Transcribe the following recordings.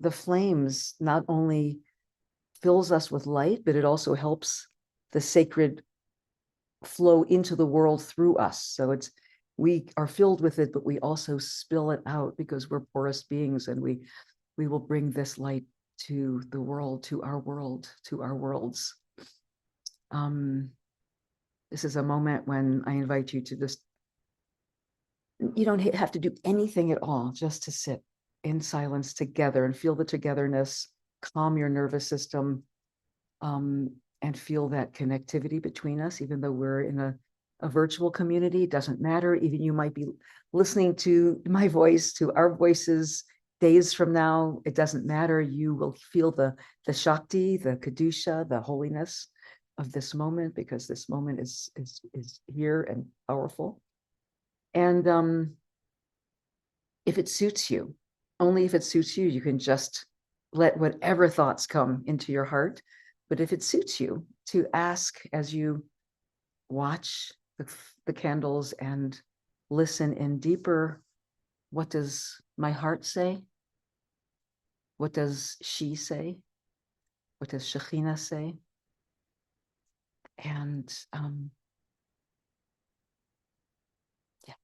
the flames not only fills us with light, but it also helps the sacred flow into the world through us. So we are filled with it, but we also spill it out because we're porous beings, and we will bring this light to the world, to our worlds. This is a moment when I invite you to just, you don't have to do anything at all, just to sit in silence together and feel the togetherness, calm your nervous system, and feel that connectivity between us, even though we're in a virtual community. It doesn't matter. Even you might be listening to my voice, to our voices days from now. It doesn't matter. You will feel the Shakti, the Kedusha, the holiness of this moment, because this moment is here and powerful. And if it suits you, only if it suits you, you can just let whatever thoughts come into your heart. But if it suits you, to ask as you watch the candles and listen in deeper, what does my heart say? What does she say? What does Shekhinah say? And yeah.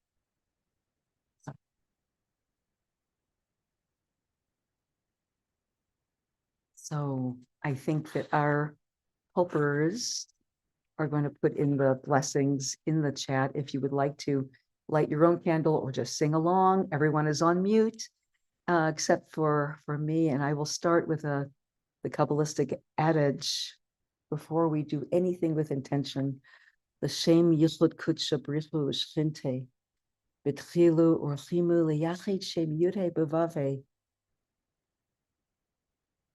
So I think that our helpers are going to put in the blessings in the chat. If you would like to light your own candle or just sing along, everyone is on mute, except for me. And I will start with the Kabbalistic adage before we do anything with intention. The Shem Yichud Kutsha Brithu Shchinte Bitchilu Orchimu Liyachid Shem Yudhe Bevave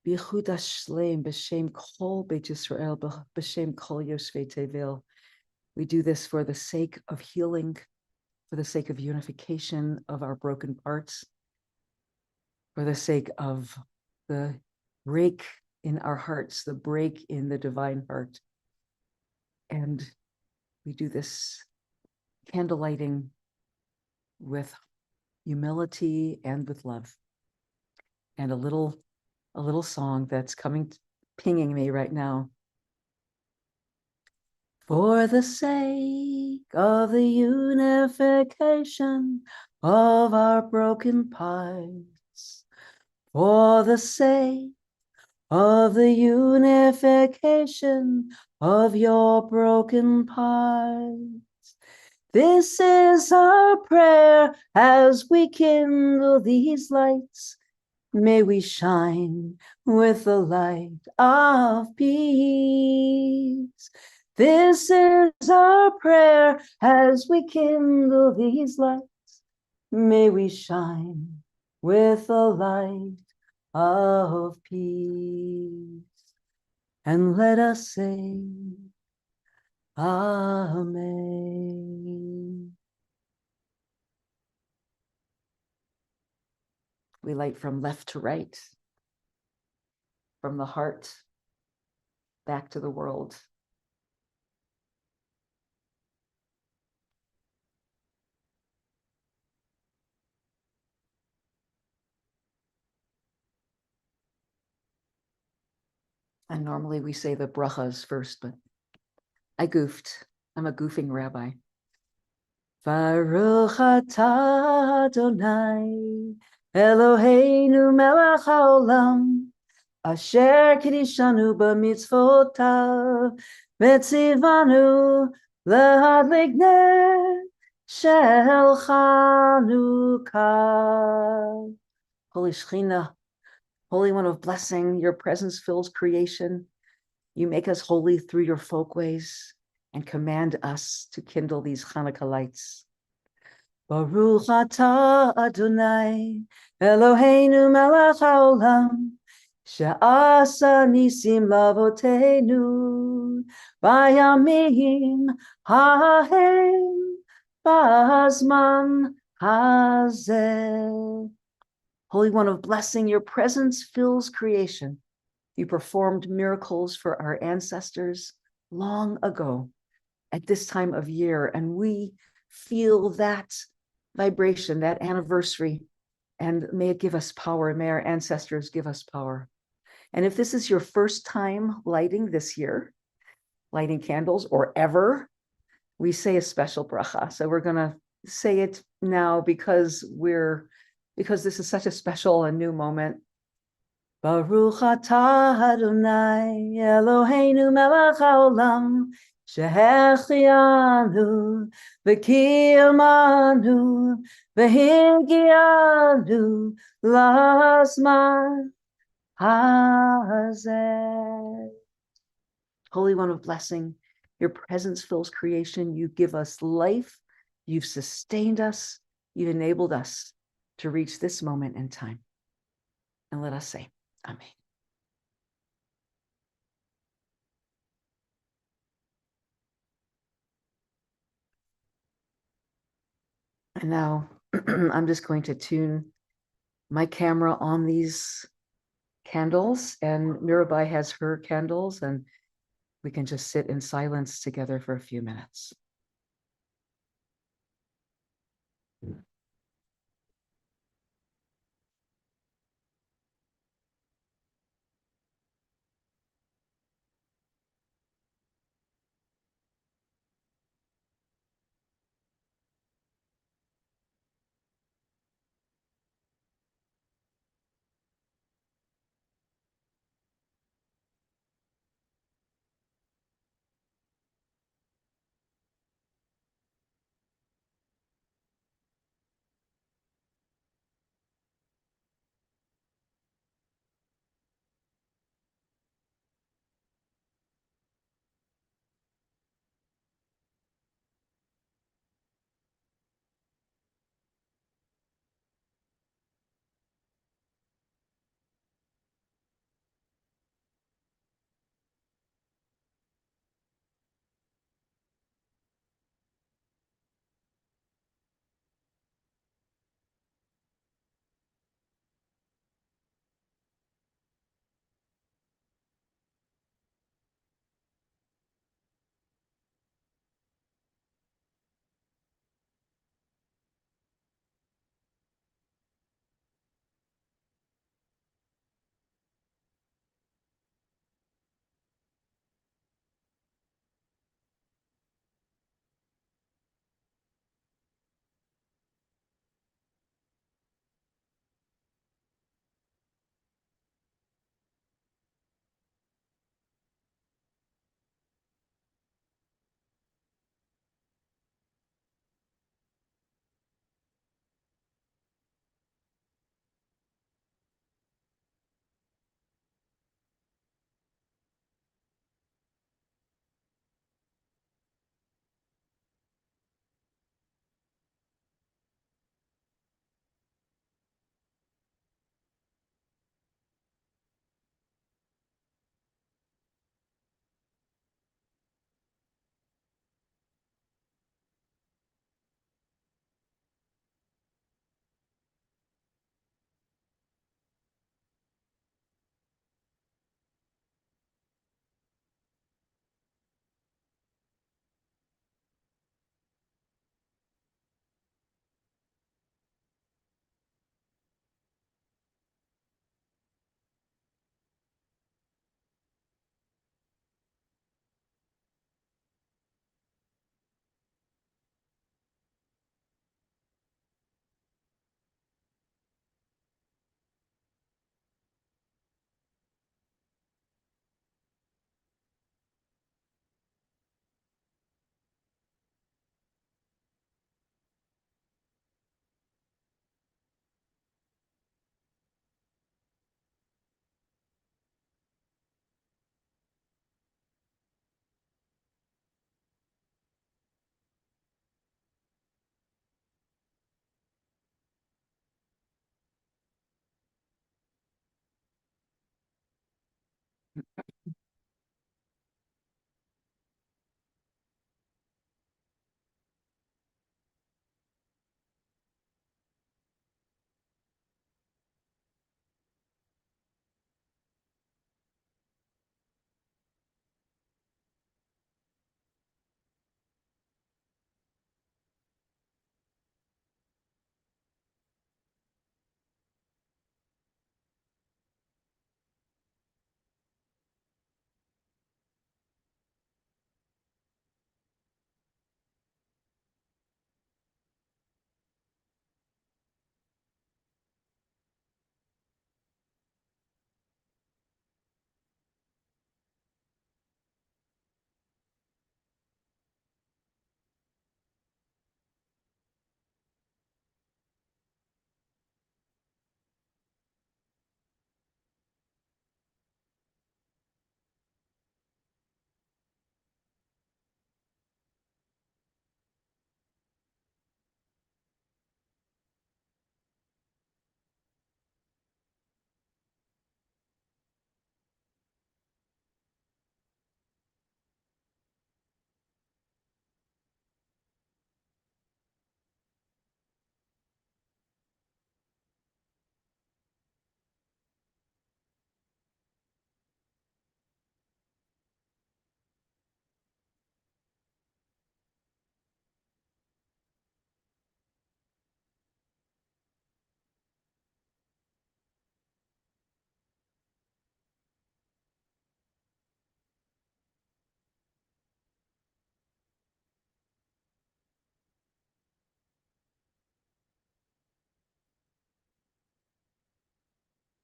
Bichud Ashleim B'Shem Kol Beit Yisrael B'Shem Kol Yoshvei Tevil. We do this for the sake of healing, for the sake of unification of our broken parts, for the sake of the break in our hearts, the break in the divine heart. And we do this candle lighting with humility and with love. And a little song that's pinging me right now. For the sake of the unification of our broken parts, for the sake of the unification of your broken parts, this is our prayer as we kindle these lights. May we shine with the light of peace. This is our prayer as we kindle these lights. May we shine with the light of peace. And let us say, Amen. We light from left to right, from the heart back to the world. And normally we say the brachas first, but I goofed. I'm a goofing rabbi. Baruch atah Adonai Eloheinu melech haolam asher kiddushanu b'mitzvotav v'tzivanu lehadlik ner shel Chanukah. Holy Shekhinah, Holy One of blessing, your presence fills creation. You make us holy through your folkways and command us to kindle these Chanukah lights. Baruch atah Adonai Eloheinu melech haolam she'asa nisim lavotenu bayamim hahem b'hazman hazeh. Holy One of blessing, your presence fills creation. You performed miracles for our ancestors long ago at this time of year, and we feel that vibration, that anniversary, And may it give us power. May our ancestors give us power. And if this is your first time lighting this year, lighting candles or ever, we say a special bracha. So we're going to say it now because this is such a special and new moment. Baruch atah Adonai Eloheinu melech haolam shehechianu v'kiyamanu v'higianu l'zman hazeh. Holy One of blessing, your presence fills creation. You give us life. You've sustained us. You've enabled us to reach this moment in time. And let us say, Amen. And now I'm just going to tune my camera on these candles, and Mirabai has her candles, and we can just sit in silence together for a few minutes.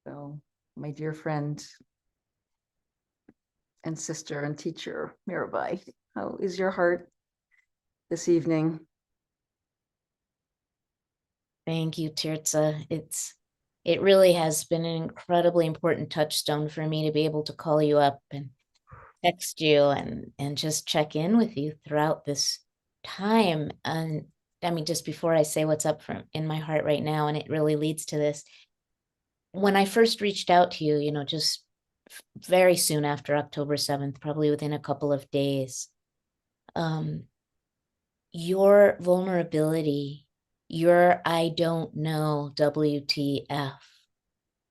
So, my dear friend and sister and teacher, Mirabai, how is your heart this evening? Thank you, Tirzah. It really has been an incredibly important touchstone for me to be able to call you up and text you and just check in with you throughout this time. And I mean, just before I say what's up from in my heart right now, and it really leads to this. When I first reached out to you, just very soon after October 7th, probably within a couple of days, um, your vulnerability, your I don't know, WTF,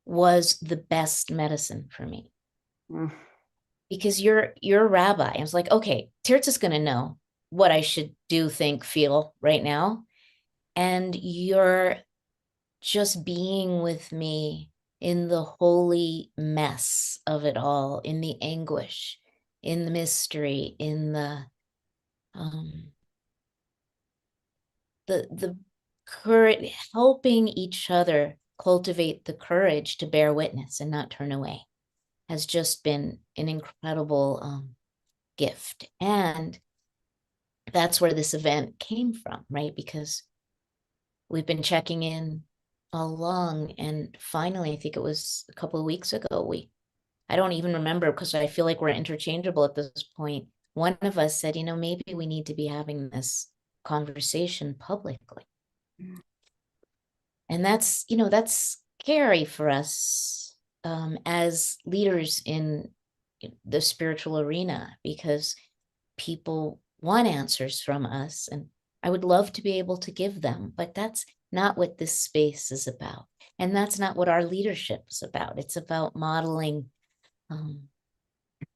was the best medicine for me. Mm. Because you're a rabbi. I was like, okay, Tirzah's gonna know what I should do, think, feel right now. And you're just being with me in the holy mess of it all, in the anguish, in the mystery, in um the courage, helping each other cultivate the courage to bear witness and not turn away, has just been an incredible gift. And that's where this event came from, right? Because we've been checking in all along. And finally, I think it was a couple of weeks ago, I don't even remember because I feel like we're interchangeable at this point. One of us said, maybe we need to be having this conversation publicly. And that's scary for us as leaders in the spiritual arena, because people want answers from us, and I would love to be able to give them, but that's not what this space is about. And that's not what our leadership is about. It's about modeling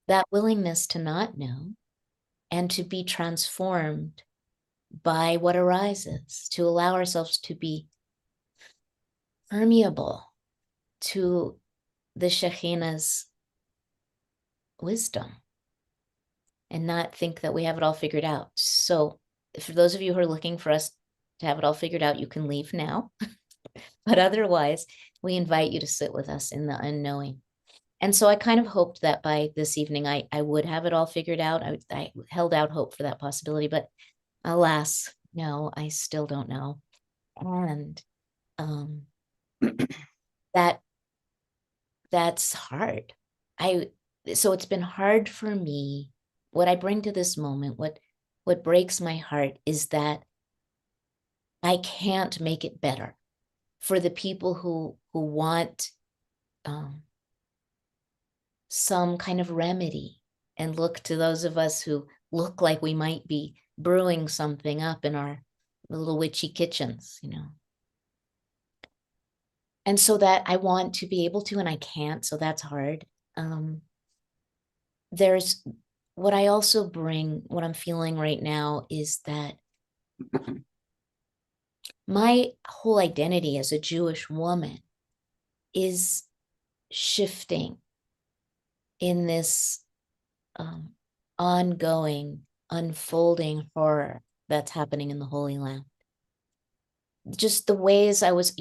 that willingness to not know and to be transformed by what arises, to allow ourselves to be permeable to the Shekhinah's wisdom and not think that we have it all figured out. So, for those of you who are looking for us to have it all figured out, you can leave now. But otherwise, we invite you to sit with us in the unknowing. And so I kind of hoped that by this evening, I would have it all figured out. I held out hope for that possibility, but alas, no, I still don't know. And um, that that's hard. So it's been hard for me. What I bring to this moment, what breaks my heart, is that I can't make it better for the people who want some kind of remedy and look to those of us who look like we might be brewing something up in our little witchy kitchens. And so that I want to be able to, and I can't, so that's hard. There's what I also bring, what I'm feeling right now is that my whole identity as a Jewish woman is shifting in this ongoing, unfolding horror that's happening in the Holy Land. Just the ways I was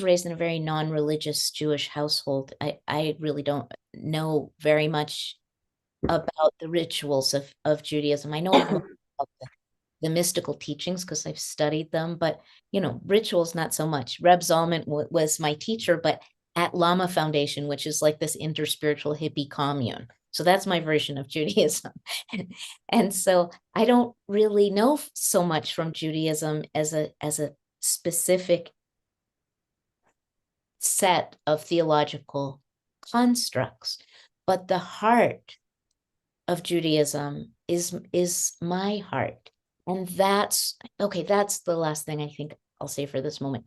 raised in a very non-religious Jewish household. I really don't know very much about the rituals of Judaism. I know a lot about the mystical teachings because I've studied them, but rituals, not so much. Reb Zalman was my teacher, but at Lama Foundation, which is like this interspiritual hippie commune. So that's my version of Judaism. And so I don't really know so much from Judaism as a specific set of theological constructs, but the heart of Judaism is my heart. And that's okay. That's the last thing I think I'll say for this moment.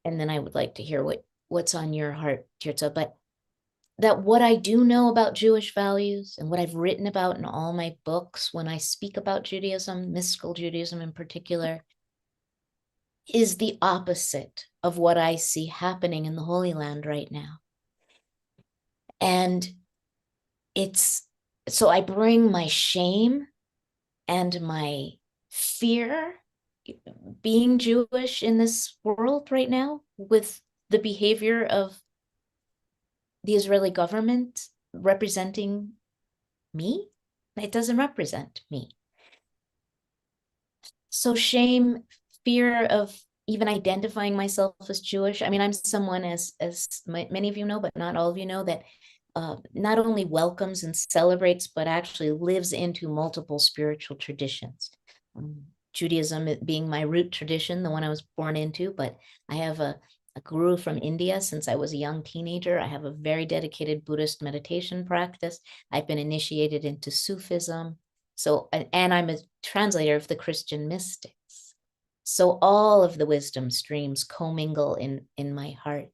And then I would like to hear what's on your heart, Tirzah. But that what I do know about Jewish values and what I've written about in all my books when I speak about Judaism, mystical Judaism in particular, is the opposite of what I see happening in the Holy Land right now. And it's so I bring my shame and my fear being Jewish in this world right now with the behavior of the Israeli government representing me, it doesn't represent me. So shame, fear of even identifying myself as Jewish. I mean, I'm someone, as many of you know, but not all of you know, that not only welcomes and celebrates, but actually lives into multiple spiritual traditions. Judaism being my root tradition, the one I was born into, but I have a guru from India since I was a young teenager. I have a very dedicated Buddhist meditation practice. I've been initiated into Sufism. So, and I'm a translator of the Christian mystics. So all of the wisdom streams commingle in my heart.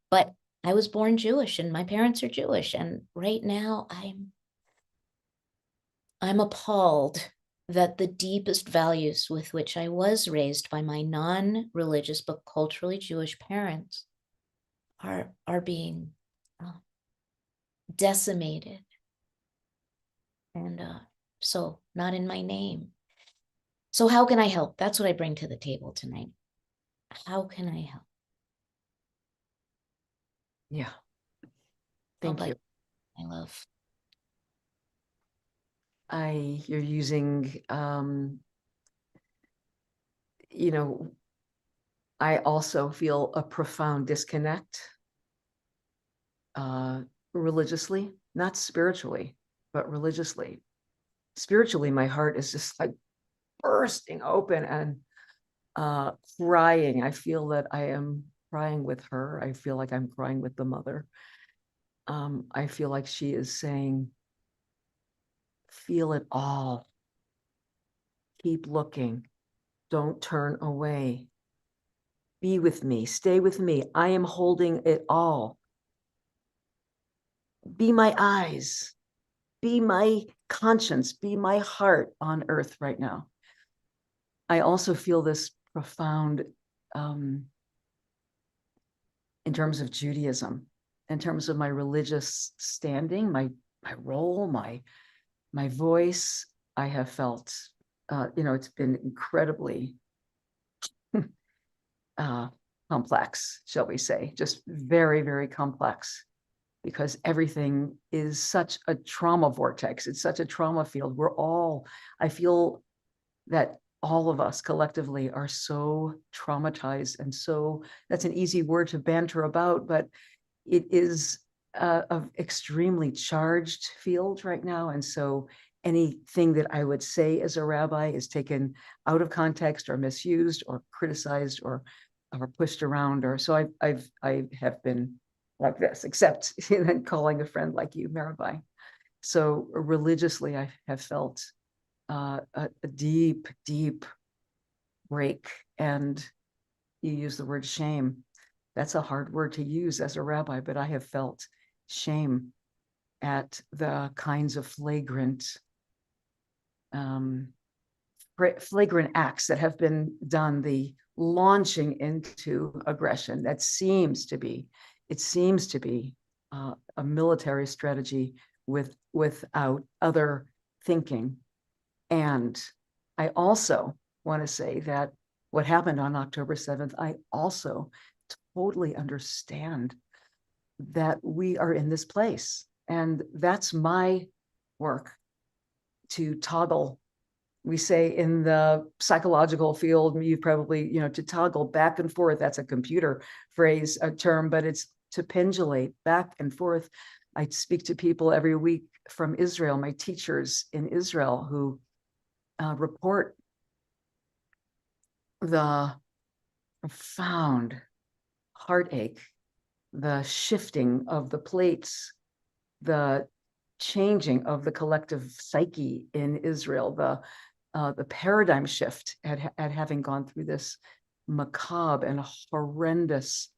But I was born Jewish and my parents are Jewish. And right now I'm appalled that the deepest values with which I was raised by my non-religious but culturally Jewish parents are being decimated. And so not in my name. So how can I help? That's what I bring to the table tonight. How can I help? Yeah. Thank you. I love. You're using, you know, I also feel a profound disconnect religiously, not spiritually, but religiously. Spiritually, my heart is just like bursting open and crying. I feel that I am crying with her. I feel like I'm crying with the mother. I feel like she is saying, feel it all. Keep looking. Don't turn away. Be with me. Stay with me. I am holding it all. Be my eyes. Be my conscience. Be my heart on earth right now. I also feel this profound, in terms of Judaism, in terms of my religious standing, my role, my voice. I have felt, it's been incredibly complex, shall we say, just very, very complex, because everything is such a trauma vortex. It's such a trauma field. I feel that all of us collectively are so traumatized, and so that's an easy word to banter about, but it is an extremely charged field right now. And so anything that I would say as a rabbi is taken out of context or misused or criticized or pushed around. Or so I have been like this, except in calling a friend like you Mirabai. So religiously, I have felt a deep, deep break. And you use the word shame. That's a hard word to use as a rabbi, but I have felt shame at the kinds of flagrant acts that have been done, the launching into aggression that seems to be a military strategy without other thinking. And I also want to say that what happened on October 7th, I also totally understand that we are in this place. And that's my work, to toggle. We say in the psychological field, you probably, to toggle back and forth. That's a computer phrase, a term, but it's to pendulate back and forth. I speak to people every week from Israel, my teachers in Israel, who report the profound heartache, the shifting of the plates, the changing of the collective psyche in Israel, the paradigm shift at having gone through this macabre and horrendous,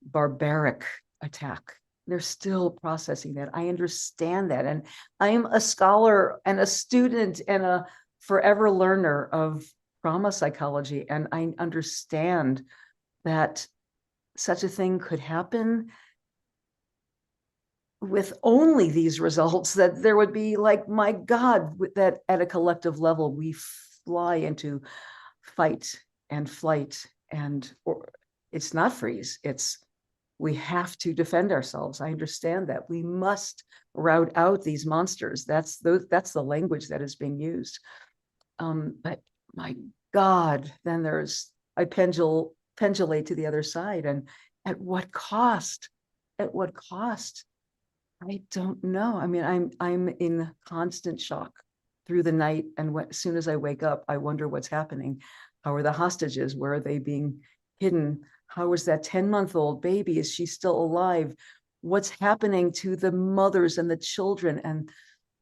barbaric attack. They're still processing that. I understand that. And I'm a scholar and a student and a forever learner of trauma psychology. And I understand that such a thing could happen with only these results, that there would be like, my God, that at a collective level, we fly into fight and flight, and or it's not freeze, it's we have to defend ourselves. I understand that. We must rout out these monsters. That's the language that is being used. But my God, then I pendulate to the other side. And at what cost? At what cost? I don't know. I mean, I'm in constant shock through the night. And as soon as I wake up, I wonder what's happening. How are the hostages? Where are they being hidden? How is that 10-month-old baby? Is she still alive? What's happening to the mothers and the children? And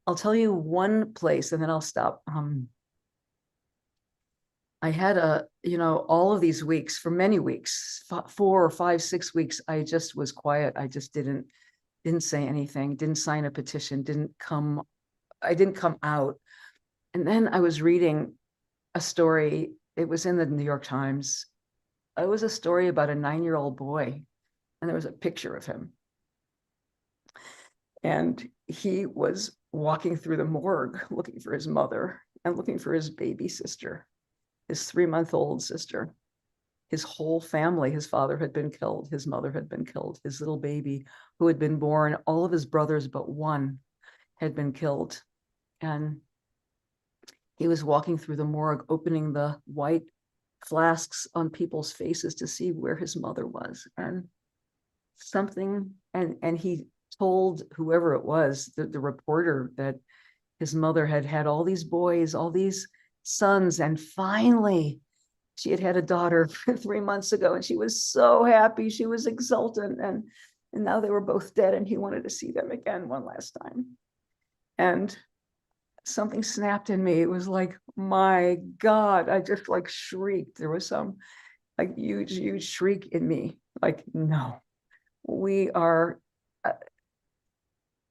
I'll tell you one place and then I'll stop. I had all of these weeks, for many weeks, 4 or 5, 6 weeks, I just was quiet. I just didn't say anything, didn't sign a petition, I didn't come out. And then I was reading a story. It was in the New York Times. It was a story about a 9-year-old boy, and there was a picture of him. And he was walking through the morgue looking for his mother and looking for his baby sister, his 3-month-old sister. His whole family, his father had been killed, his mother had been killed, his little baby who had been born, all of his brothers but one had been killed. And he was walking through the morgue, opening the white flasks on people's faces to see where his mother was. And he told whoever it was, the reporter, that his mother had had all these boys, all these sons, and finally she had had a daughter 3 months ago, and she was so happy. She was exultant, and now they were both dead, and he wanted to see them again one last time. And something snapped in me. It was like, my God, I just like shrieked. There was some like huge shriek in me. Like, no, we are,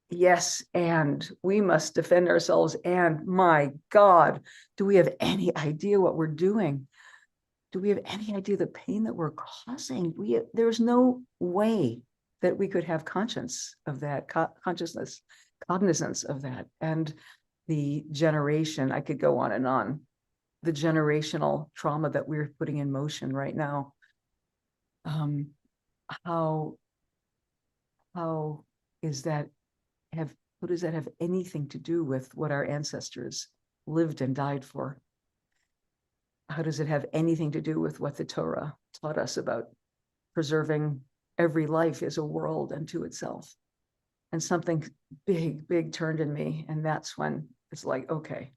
yes, and we must defend ourselves. And my God, do we have any idea what we're doing? Do we have any idea the pain that we're causing? There's no way that we could have conscience of that, cognizance of that. And the generation, I could go on and on, the generational trauma that we're putting in motion right now. How is that what does that have anything to do with what our ancestors lived and died for? How does it have anything to do with what the Torah taught us about preserving every life as a world unto itself? And something big turned in me. And that's when it's like, okay,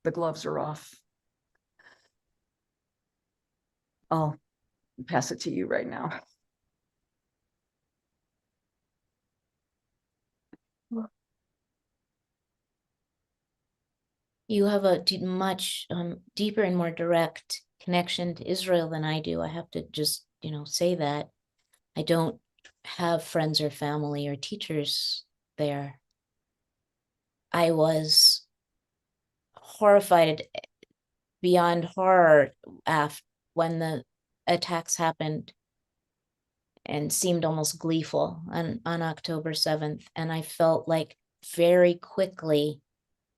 the gloves are off. I'll pass it to you right now. You have a much deeper and more direct connection to Israel than I do. I have to just, say that. I don't have friends or family or teachers there. I was horrified beyond horror when the attacks happened, and seemed almost gleeful on October 7th. And I felt like very quickly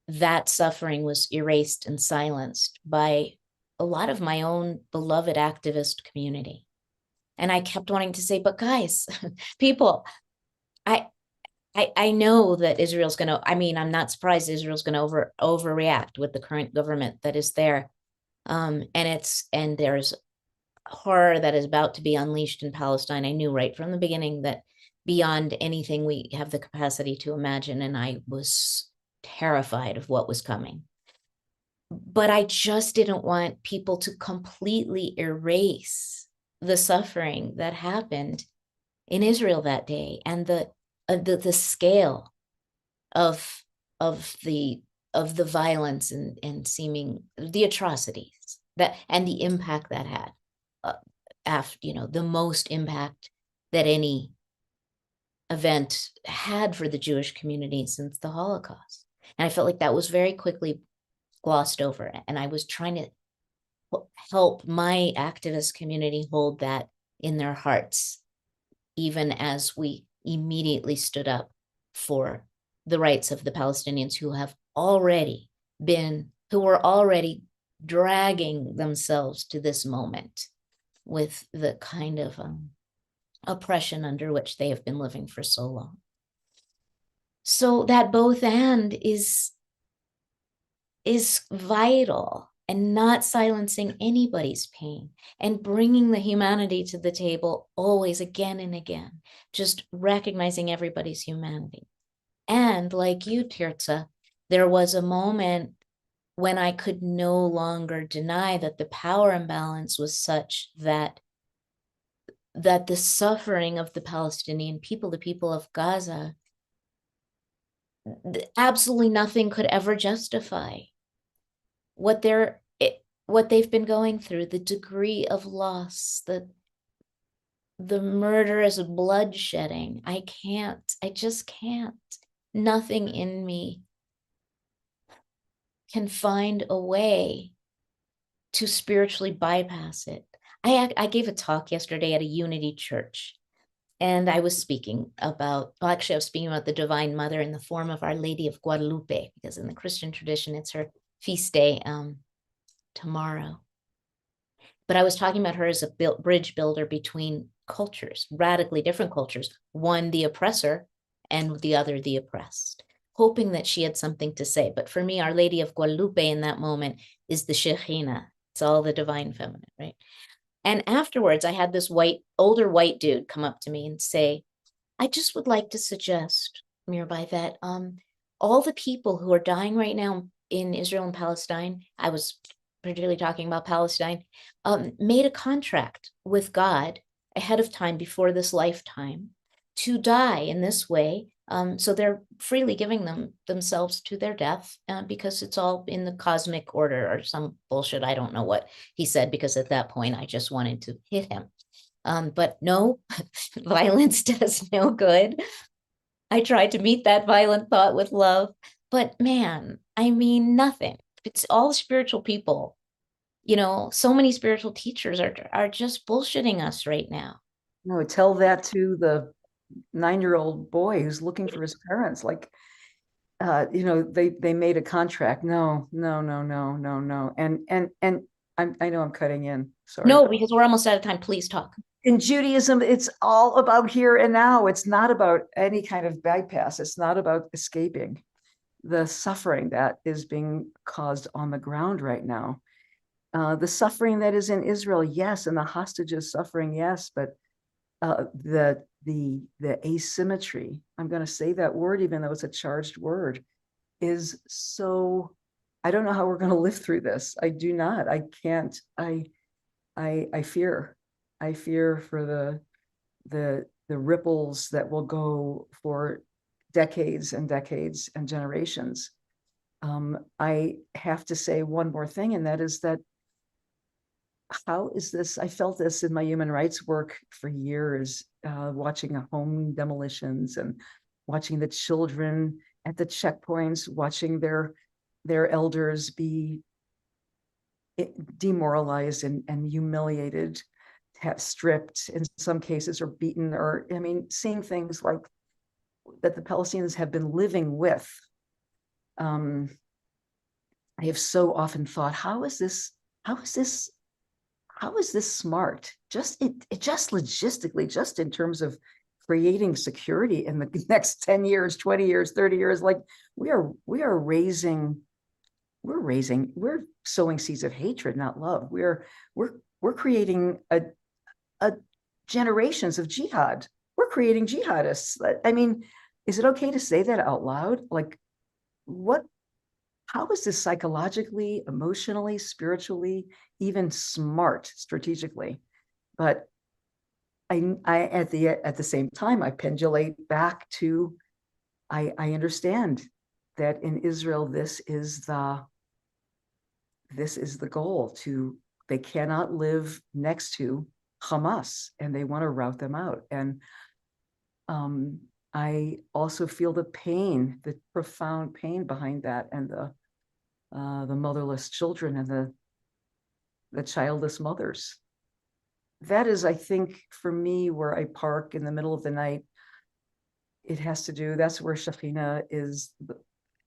that suffering was erased and silenced by a lot of my own beloved activist community. And I kept wanting to say, but guys, people, I know that Israel's going to, I'm not surprised Israel's going to overreact with the current government that is there. And there's horror that is about to be unleashed in Palestine. I knew right from the beginning that beyond anything we have the capacity to imagine, and I was terrified of what was coming. But I just didn't want people to completely erase the suffering that happened in Israel that day, and the scale of the violence and seeming the atrocities that and the impact that had. The most impact that any event had for the Jewish community since the Holocaust. And I felt like that was very quickly glossed over. And I was trying to help my activist community hold that in their hearts, even as we immediately stood up for the rights of the Palestinians who were already dragging themselves to this moment with the kind of oppression under which they have been living for so long. So that both and is vital, and not silencing anybody's pain and bringing the humanity to the table always, again and again, just recognizing everybody's humanity. And like you, Tirzah, there was a moment when I could no longer deny that the power imbalance was such that the suffering of the Palestinian people, the people of Gaza, absolutely nothing could ever justify what they've been going through, the degree of loss, the murderous bloodshedding. I just can't. Nothing in me can find a way to spiritually bypass it. I gave a talk yesterday at a Unity church, and I was speaking about, well, actually, I was speaking about the Divine Mother in the form of Our Lady of Guadalupe, because in the Christian tradition, it's her feast day tomorrow. But I was talking about her as a bridge builder between cultures, radically different cultures, one the oppressor and the other the oppressed, hoping that she had something to say. But for me, Our Lady of Guadalupe in that moment is the Shekhinah. It's all the divine feminine, right? And afterwards, I had this older white dude come up to me and say, I just would like to suggest, Mirabai, that all the people who are dying right now in Israel and Palestine, I was particularly talking about Palestine, made a contract with God ahead of time before this lifetime to die in this way. So they're freely giving themselves to their death because it's all in the cosmic order or some bullshit. I don't know what he said, because at that point I just wanted to hit him. But no, violence does no good. I tried to meet that violent thought with love, but man, I mean, nothing. It's all spiritual people. So many spiritual teachers are just bullshitting us right now. No, tell that to the 9-year-old boy who's looking for his parents. Like, they made a contract. No. And I know I'm cutting in. Sorry. No, because we're almost out of time. Please talk. In Judaism, it's all about here and now. It's not about any kind of bypass. It's not about escaping the suffering that is being caused on the ground right now. The suffering that is in Israel, yes, and the hostages suffering, yes, but the asymmetry, I'm going to say that word even though it's a charged word, is so, I don't know how we're going to live through this. I do not. I can't. I fear for the ripples that will go for decades and decades and generations. I have to say one more thing, and that is that how is this? I felt this in my human rights work for years, watching home demolitions and watching the children at the checkpoints, watching their elders be demoralized and humiliated, stripped in some cases, or beaten, or I mean, seeing things like that the Palestinians have been living with. I have so often thought, how is this smart? Just logistically, just in terms of creating security in the next 10 years, 20 years, 30 years, like we're sowing seeds of hatred, not love. We're creating a generations of jihad. We're creating jihadists. I mean, is it okay to say that out loud? Like, how is this psychologically, emotionally, spiritually, even smart strategically? But I at the same time, I pendulate back to, I understand that in Israel, this is the goal. They cannot live next to Hamas, and they want to rout them out. And I also feel the profound pain behind that, and the motherless children and the childless mothers. That is, I think, for me, where I park in the middle of the night. It has to do. That's where Shekhinah is.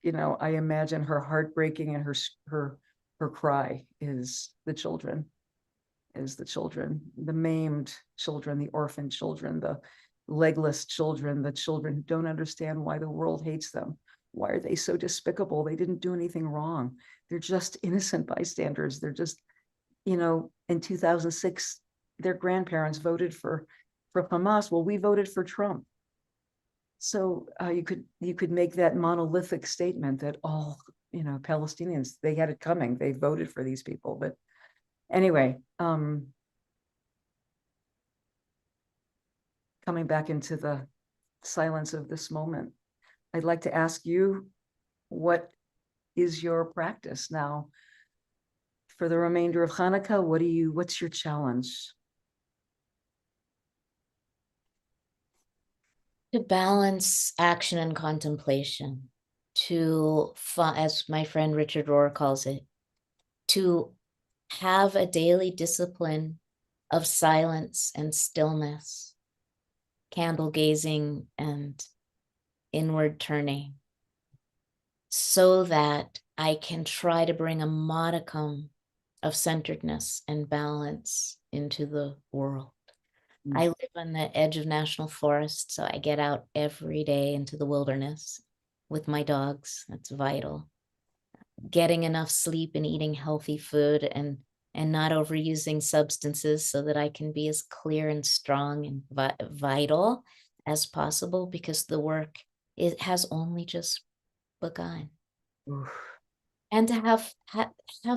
I imagine her heartbreaking, and her cry is the children. is the children, the maimed children, the orphaned children, the legless children, the children who don't understand why the world hates them. Why are they so despicable? They didn't do anything wrong. They're just innocent bystanders. They're just, in 2006, their grandparents voted for Hamas. Well, we voted for Trump. So you could make that monolithic statement that all, Palestinians, they had it coming. They voted for these people. But anyway, coming back into the silence of this moment, I'd like to ask you, what is your practice now for the remainder of Chanukah? What's your challenge? To balance action and contemplation, as my friend Richard Rohr calls it, to have a daily discipline of silence and stillness, candle gazing and inward turning, so that I can try to bring a modicum of centeredness and balance into the world. I live on the edge of national forest, so I get out every day into the wilderness with my dogs. That's vital. Getting enough sleep and eating healthy food and not overusing substances so that I can be as clear and strong and vital as possible, because the work has only just begun. Oof. And to have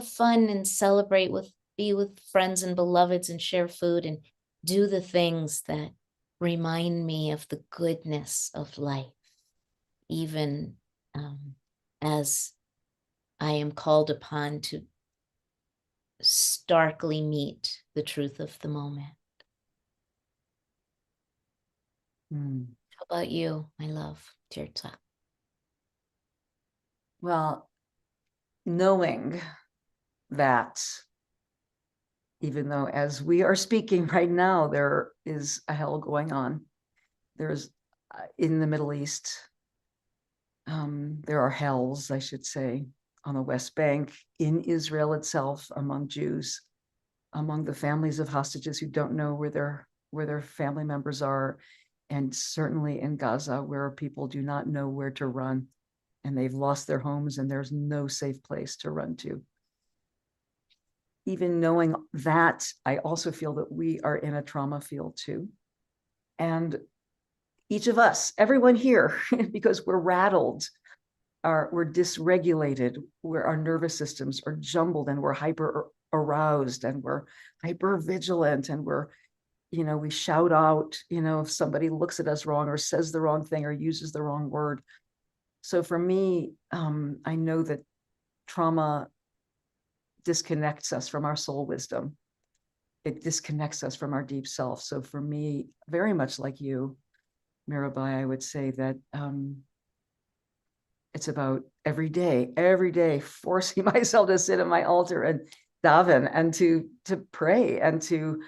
fun and celebrate be with friends and beloveds and share food and do the things that remind me of the goodness of life, even as I am called upon to starkly meet the truth of the moment. How about you, my love, Tirzah? Well, knowing that, even though as we are speaking right now, there is a hell going on, there's in the Middle East, there are hells, I should say, on the West Bank, in Israel itself, among Jews, among the families of hostages who don't know where their family members are, and certainly in Gaza, where people do not know where to run, and they've lost their homes, and there's no safe place to run to. Even knowing that, I also feel that we are in a trauma field too. And each of us, everyone here, because we're rattled, we're dysregulated, where our nervous systems are jumbled, and we're hyper aroused, and we're hyper vigilant, and we shout out, if somebody looks at us wrong or says the wrong thing or uses the wrong word. So for me, I know that trauma disconnects us from our soul wisdom. It disconnects us from our deep self. So for me, very much like you, Mirabai, I would say that it's about every day forcing myself to sit at my altar and daven, and to pray, and to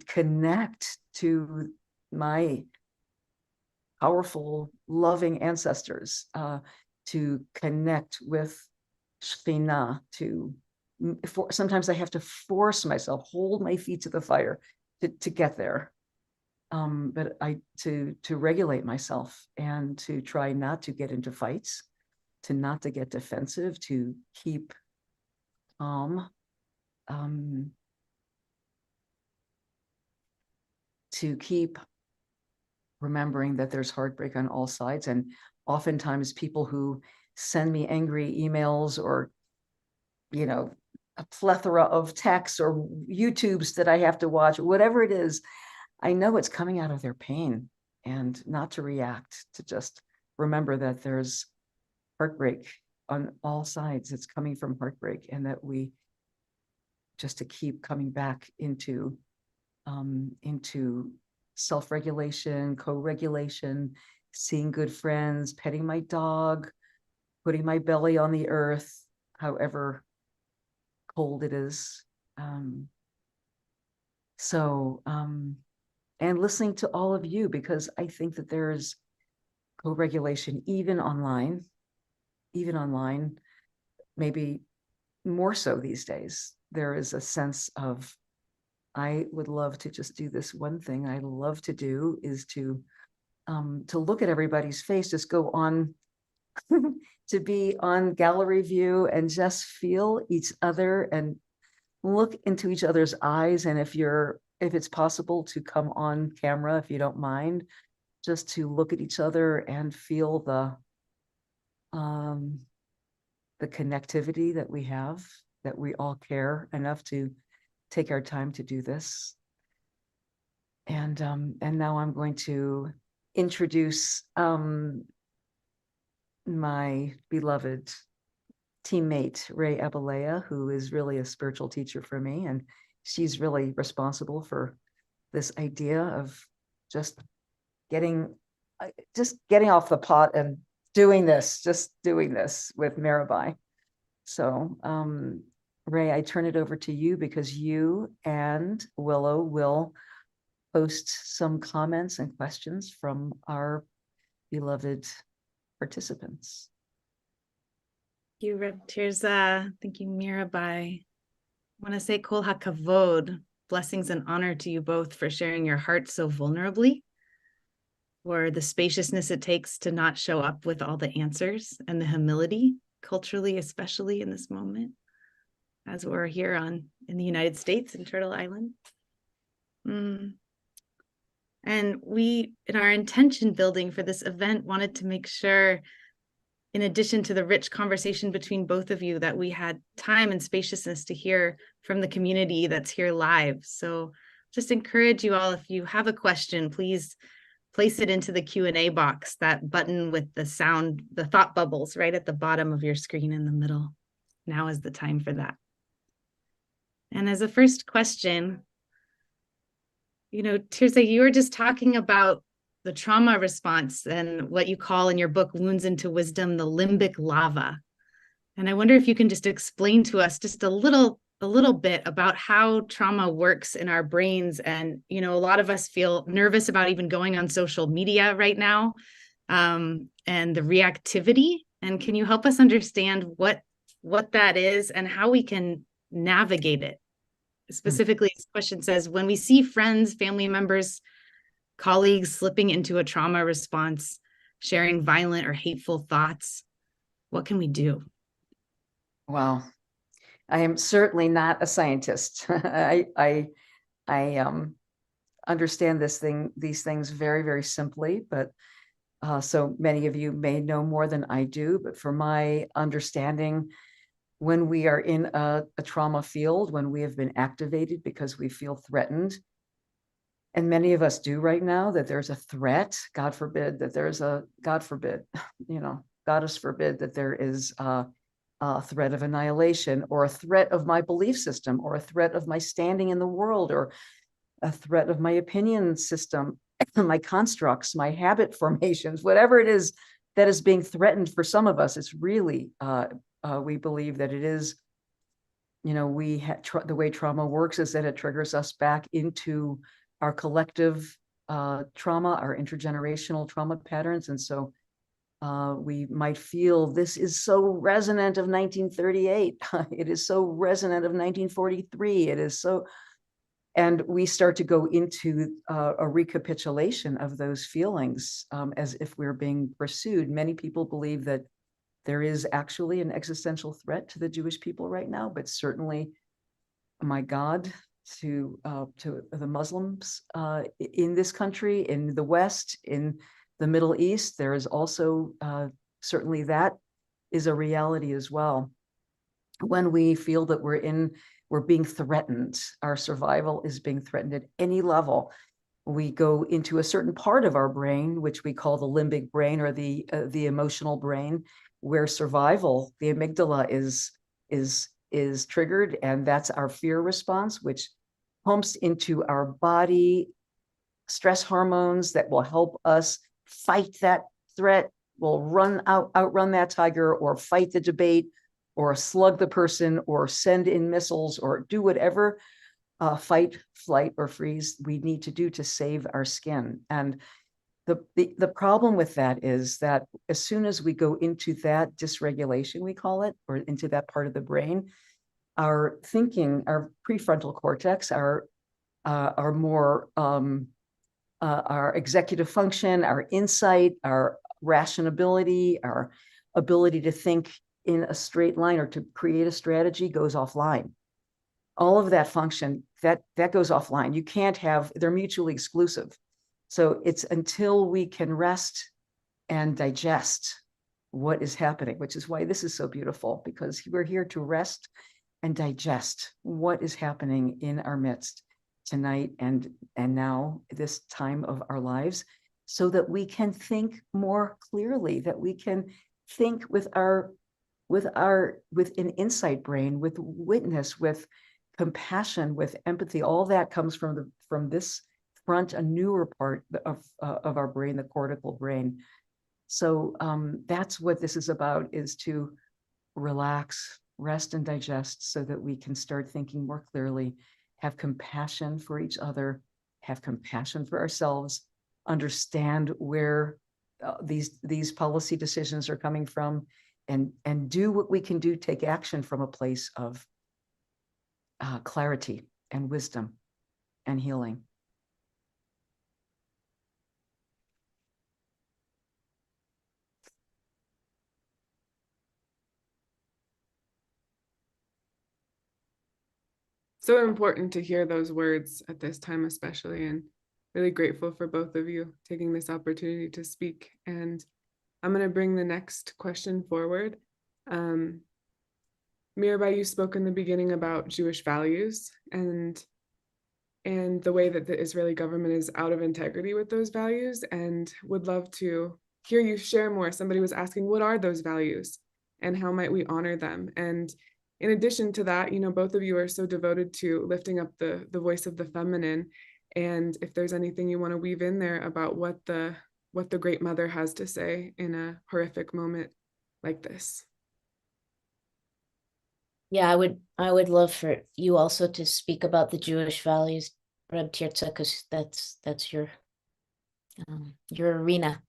connect to my powerful, loving ancestors, to connect with Shekhinah, sometimes I have to force myself, hold my feet to the fire to get there. But to regulate myself, and to try not to get into fights, to not to get defensive, to keep calm, to keep remembering that there's heartbreak on all sides. And oftentimes people who send me angry emails, or, a plethora of texts or YouTubes that I have to watch, whatever it is, I know it's coming out of their pain, and not to react, to just remember that there's heartbreak on all sides. It's coming from heartbreak, and that we just to keep coming back into self-regulation, co-regulation, seeing good friends, petting my dog, putting my belly on the earth, however cold it is. And listening to all of you, because I think that there's co-regulation even online, maybe more so these days, there is a sense of, I would love to just do this one thing I love to do, is to look at everybody's face, just go on to be on gallery view and just feel each other and look into each other's eyes. And if it's possible to come on camera, if you don't mind, just to look at each other and feel the connectivity that we have, that we all care enough to take our time to do this. And now I'm going to introduce my beloved teammate, Ray Abalea, who is really a spiritual teacher for me. And she's really responsible for this idea of just getting off the pot and doing this with Mirabai. So Ray, I turn it over to you, because you and Willow will post some comments and questions from our beloved participants. Thank you, Reb Tirzah. Thank you, Mirabai. I want to say Kol HaKavod, blessings and honor to you both for sharing your heart so vulnerably, for the spaciousness it takes to not show up with all the answers, and the humility, culturally, especially in this moment, as we're here in the United States in Turtle Island. And we, in our intention building for this event, wanted to make sure, in addition to the rich conversation between both of you, that we had time and spaciousness to hear from the community that's here live. So just encourage you all, if you have a question, please place it into the Q&A box, that button with the sound, the thought bubbles right at the bottom of your screen in the middle. Now is the time for that. And as a first question, Tirzah, you were just talking about the trauma response and what you call in your book, Wounds into Wisdom, the limbic lava. And I wonder if you can just explain to us just a little bit about how trauma works in our brains. And, a lot of us feel nervous about even going on social media right now, and the reactivity. And can you help us understand what that is and how we can navigate it? Specifically, this question says, when we see friends, family members, colleagues slipping into a trauma response, sharing violent or hateful thoughts, what can we do? Wow. I am certainly not a scientist. I understand these things very, very simply, but so many of you may know more than I do. But for my understanding, when we are in a trauma field, when we have been activated because we feel threatened, and many of us do right now, that there's a threat, God forbid that there's a, God forbid, Goddess forbid that there is a threat of annihilation, or a threat of my belief system, or a threat of my standing in the world, or a threat of my opinion system, my constructs, my habit formations, whatever it is that is being threatened for some of us. It's really, we believe that it is, the way trauma works is that it triggers us back into our collective trauma, our intergenerational trauma patterns. And so we might feel this is so resonant of 1938. It is so resonant of 1943. It is so, and we start to go into a recapitulation of those feelings as if we're being pursued. Many people believe that there is actually an existential threat to the Jewish people right now, but certainly, my God, to the Muslims in this country, in the West, in the Middle East, there is also certainly that is a reality as well. When we feel that we're being threatened, our survival is being threatened at any level, we go into a certain part of our brain, which we call the limbic brain, or the emotional brain, where survival, the amygdala is triggered, and that's our fear response, which pumps into our body stress hormones that will help us fight that threat, will outrun that tiger, or fight the debate, or slug the person, or send in missiles, or do whatever fight, flight, or freeze we need to do to save our skin. And the problem with that is that as soon as we go into that dysregulation, we call it, or into that part of the brain, our thinking, our prefrontal cortex, our more our executive function, our insight, our rationality, our ability to think in a straight line or to create a strategy goes offline. All of that function, that goes offline. You can't have, they're mutually exclusive. So it's until we can rest and digest what is happening, which is why this is so beautiful, because we're here to rest and digest what is happening in our midst tonight and now, this time of our lives, so that we can think more clearly, that we can think with an insight brain, with witness, with compassion, with empathy. All that comes from this front, a newer part of our brain, the cortical brain. So that's what this is about, is to relax, rest and digest, so that we can start thinking more clearly, have compassion for each other, have compassion for ourselves, understand where these policy decisions are coming from, and do what we can do, take action from a place of clarity and wisdom and healing. So important to hear those words at this time, especially, and really grateful for both of you taking this opportunity to speak. And I'm going to bring the next question forward. Mirabai, you spoke in the beginning about Jewish values and the way that the Israeli government is out of integrity with those values, and would love to hear you share more. Somebody was asking, what are those values and how might we honor them? And in addition to that, you know, both of you are so devoted to lifting up the voice of the feminine. And if there's anything you want to weave in there about what the Great Mother has to say in a horrific moment like this. Yeah, I would love for you also to speak about the Jewish values, Rabbi Tirzah, because that's your arena.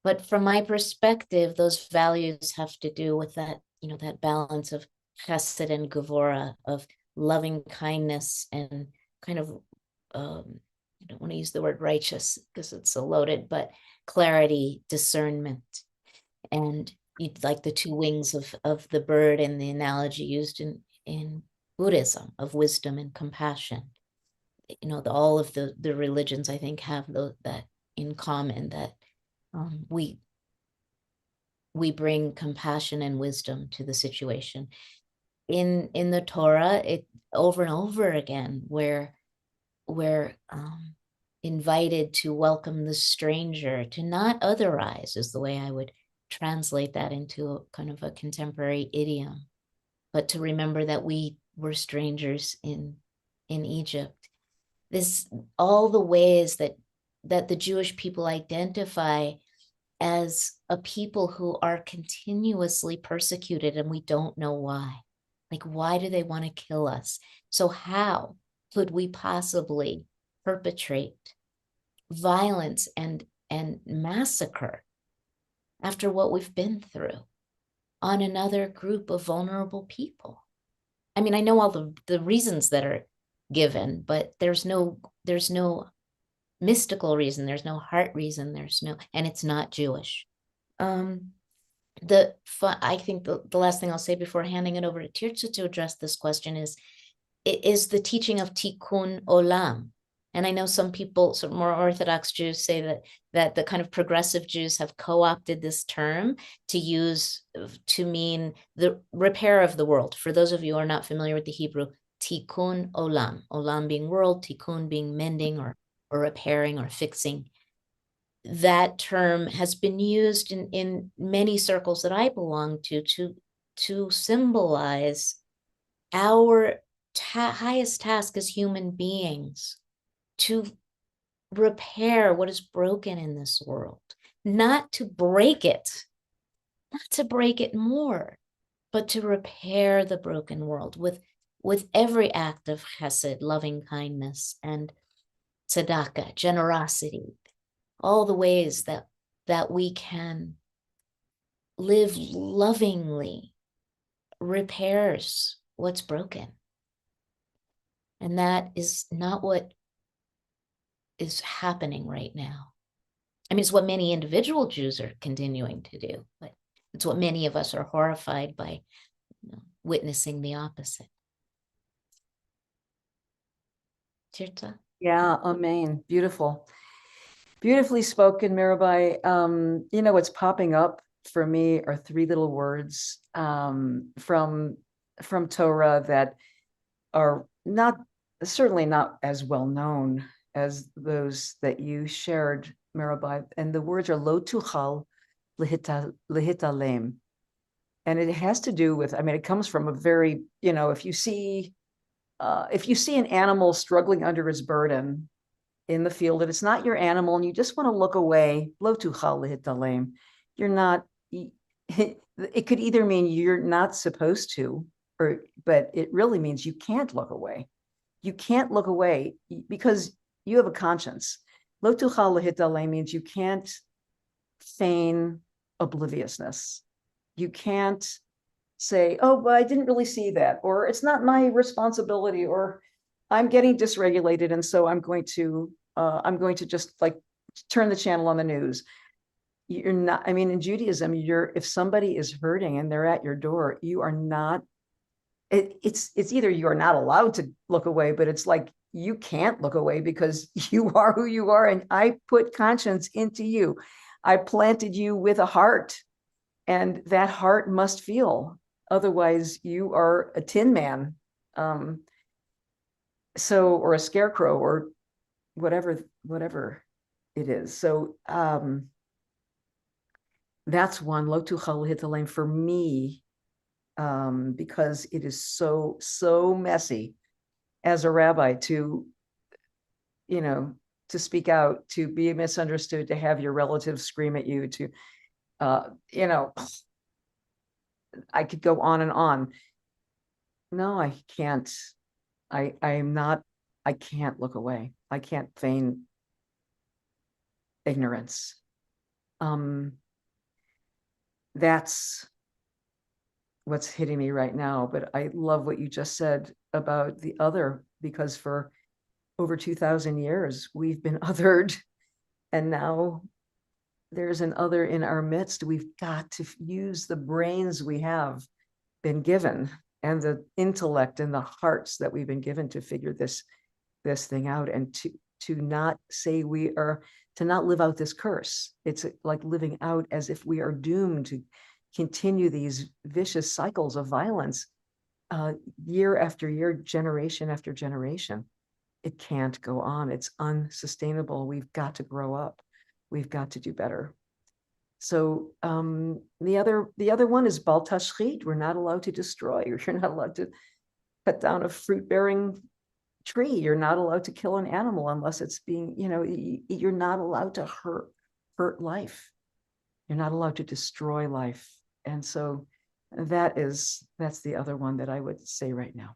But from my perspective, those values have to do with that, you know, that balance of chesed and gevura, of loving kindness and kind of, I don't want to use the word righteous because it's so loaded, but clarity, discernment. And you'd like the two wings of the bird, and the analogy used in Buddhism of wisdom and compassion. You know, all of the religions, I think, have that in common, that we bring compassion and wisdom to the situation. In the Torah, it over and over again, where we're invited to welcome the stranger, to not otherize, is the way I would translate that into a kind of a contemporary idiom, but to remember that we were strangers in Egypt. This, all the ways that the Jewish people identify as a people who are continuously persecuted, and we don't know why. Like, why do they want to kill us? So how could we possibly perpetrate violence and massacre after what we've been through on another group of vulnerable people? I mean, I know all the reasons that are given, but there's no mystical reason, there's no heart reason, and it's not Jewish. I think the last thing I'll say before handing it over to Tirzah to address this question is the teaching of tikkun olam. And I know some people, some more Orthodox Jews, say that the kind of progressive Jews have co-opted this term to mean the repair of the world. For those of you who are not familiar with the Hebrew, tikkun olam, olam being world, tikkun being mending or repairing or fixing. That term has been used in many circles that I belong to symbolize our highest task as human beings, to repair what is broken in this world, not to break it more, but to repair the broken world with every act of chesed, loving kindness, and tzedakah, generosity, all the ways that we can live lovingly repairs what's broken. And that is not what is happening right now. I mean, it's what many individual Jews are continuing to do, but it's what many of us are horrified by, witnessing the opposite. Tirzah? Yeah, amen. Beautiful. Beautifully spoken, Mirabai. What's popping up for me are three little words from Torah that are certainly not as well known as those that you shared, Mirabai. And the words are lo tuchal lehitalem. And it has to do with, it comes from a very, if you see an animal struggling under his burden in the field, and it's not your animal, and you just want to look away, lo tuchal lehitalem, you're not, it could either mean you're not supposed to, but it really means you can't look away. You can't look away because you have a conscience. Lo tuchal lehitalem means you can't feign obliviousness. You can't say, oh, but I didn't really see that, or it's not my responsibility, or I'm getting dysregulated, and so I'm going to just like turn the channel on the news. You're not, in Judaism, if somebody is hurting and they're at your door, you are not, it's either you are not allowed to look away, but it's like you can't look away because you are who you are, and I put conscience into you. I planted you with a heart, and that heart must feel. Otherwise, you are a tin man, or a scarecrow, or whatever it is. So that's one, lo tuchal lehitalem, for me, because it is so messy as a rabbi to speak out, to be misunderstood, to have your relatives scream at you, to I could go on and on. No, I can't. I can't look away. I can't feign ignorance. That's what's hitting me right now. But I love what you just said about the other, because for over 2,000 years, we've been othered, and now there's an other in our midst. We've got to use the brains we have been given, and the intellect and the hearts that we've been given to figure this thing out, and to not say to not live out this curse. It's like living out as if we are doomed to continue these vicious cycles of violence year after year, generation after generation. It can't go on. It's unsustainable. We've got to grow up. We've got to do better. So the other one is bal tashchit. We're not allowed to destroy. You're not allowed to cut down a fruit-bearing tree. You're not allowed to kill an animal unless it's being, you're not allowed to hurt life. You're not allowed to destroy life. And so that's the other one that I would say right now.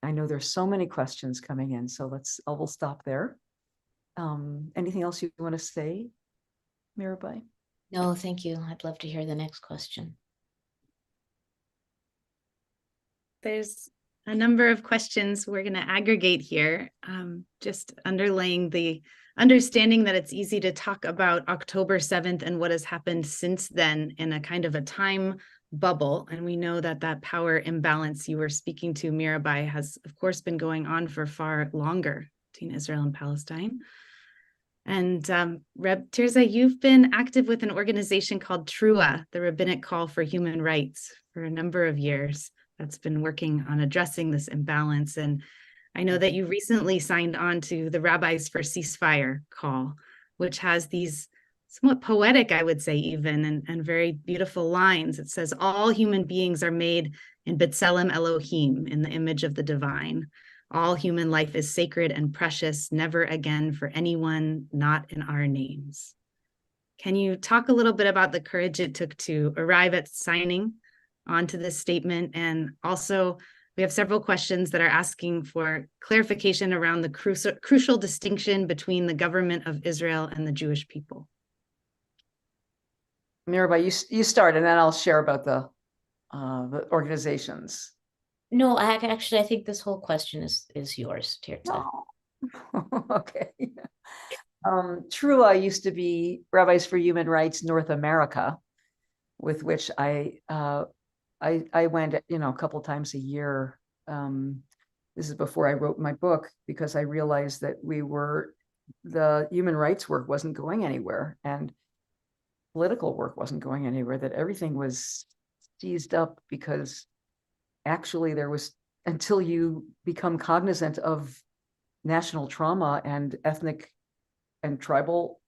I know there's so many questions coming in, so we'll stop there. Anything else you want to say, Mirabai? No, thank you. I'd love to hear the next question. There's a number of questions we're going to aggregate here, just underlaying the understanding that it's easy to talk about October 7th and what has happened since then in a kind of a time bubble. And we know that power imbalance you were speaking to, Mirabai, has, of course, been going on for far longer between Israel and Palestine. And Reb Tirzah, you've been active with an organization called Trua, the Rabbinic Call for Human Rights, for a number of years. That's been working on addressing this imbalance. And I know that you recently signed on to the Rabbis for Ceasefire call, which has these somewhat poetic, I would say even, and very beautiful lines. It says, all human beings are made in B'Tselem Elohim, in the image of the divine. All human life is sacred and precious, never again for anyone not in our names. Can you talk a little bit about the courage it took to arrive at signing onto this statement? And also, we have several questions that are asking for clarification around the crucial distinction between the government of Israel and the Jewish people. Mirabai, you start, and then I'll share about the organizations. No, actually, I think this whole question is yours, Tirzah. Oh, okay. Trua used to be Rabbis for Human Rights North America, with which I went, a couple times a year. This is before I wrote my book, because I realized that the human rights work wasn't going anywhere, and political work wasn't going anywhere, that everything was seized up, because actually there was, until you become cognizant of national trauma and ethnic and tribal,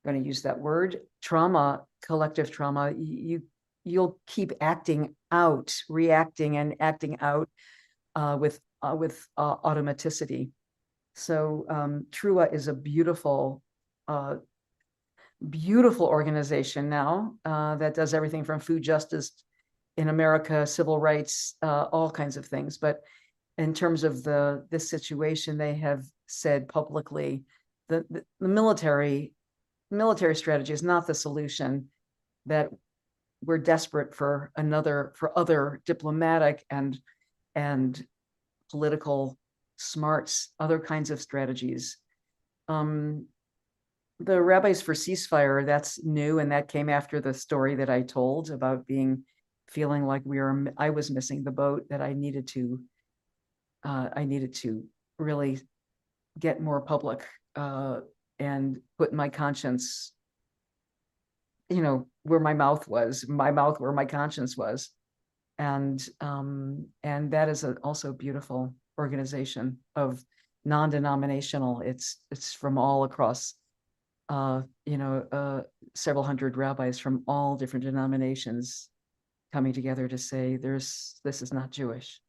I'm going to use that word, trauma, collective trauma, you'll keep acting out, reacting and acting out with automaticity. So Trua is a beautiful organization now that does everything from food justice in America, civil rights, all kinds of things. But in terms of this situation, they have said publicly that the military strategy is not the solution, that we're desperate for other diplomatic and political smarts, other kinds of strategies. The Rabbis for Ceasefire, that's new, and that came after the story that I told about feeling like I was missing the boat, that I needed to really get more public and put my conscience, where my mouth where my conscience was. And that is also a beautiful organization of non-denominational. It's from all across, several hundred rabbis from all different denominations coming together to say, this is not Jewish.